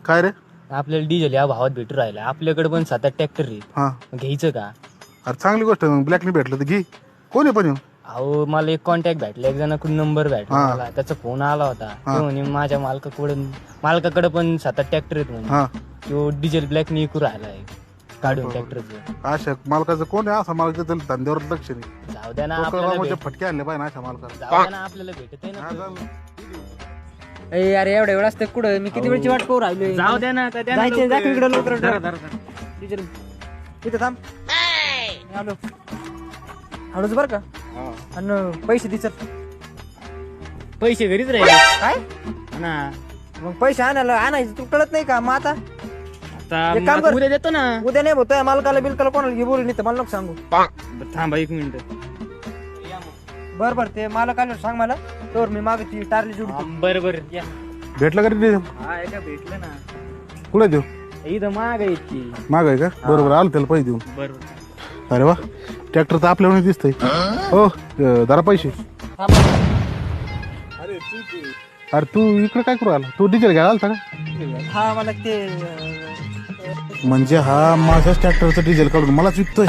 काय रे? आपल्याला डिझेल या भावात भेटू राहिला. आपल्याकडे पण 7-8 ट्रॅक्टर रे. हा घ्यायचं का? अरे चांगली गोष्ट आहे. मग ब्लॅक नाही भेटलं तर घे. कोण आहे पण येऊ? अहो मला एक कॉन्टॅक्ट भेटला, एक जणाकडून नंबर भेटला हा. मला. त्याचा फोन आला होता. हा. तो म्हणे माझ्या मालकाकडे पण 7-8 ट्रॅक्टर आहेत म्हणे. हा तो डिझेल ब्लॅक नी विकू राहिला आहे काढून ट्रॅक्टरचं. अशा मालकाचं कोण आहे? असा मालक धंद्यावर लक्ष नाही. जाऊ द्या ना आपल्याला फटके आणले पाहिजे अशा मालकाला. जाऊ द्या ना आपल्याला भेटत आहे हा, ना. जाऊ. अरे एवढा वेळ असते कुठं? मी किती वेळची वाट पाहू राहिलोय. जाऊ द्या ना. जायचे जा इकडे लवकर डिझेल तिथे थांब. आलो हळूच बर का. आणि पैसे दिसत पैसे घरीच राहिले काय ना. मग पैसे आणायचं तू कळत नाही का? मग आता एक काम आता कर. उद्या देतो ना. उद्या नाही होत मालकाला बिलकाला कोणाला घे बोलू नाही तर मला नको सांगू. बरं, थांबा 1 मिनिट. बर बर ते मालक आलं सांग मला. तर मी मागे ती टारली जोडतो. बरं बरं या. भेटलं का रे? हा एका भेटलं ना. कुठे देऊ? इथं माग आहे ती. माग आहे का? बरोबर आलं त्याला पैसे देऊन. बरोबर. अरे वा, ट्रॅक्टर तर आपल्याला दिसतंय. हो जरा पैसे. अरे तू इकडे काय करू आला? तू डिझेल घ्यायला आलता का? हा मला ते म्हणजे हा माझ्याच ट्रॅक्टरचं डिझेल काढून मलाच विकतोय.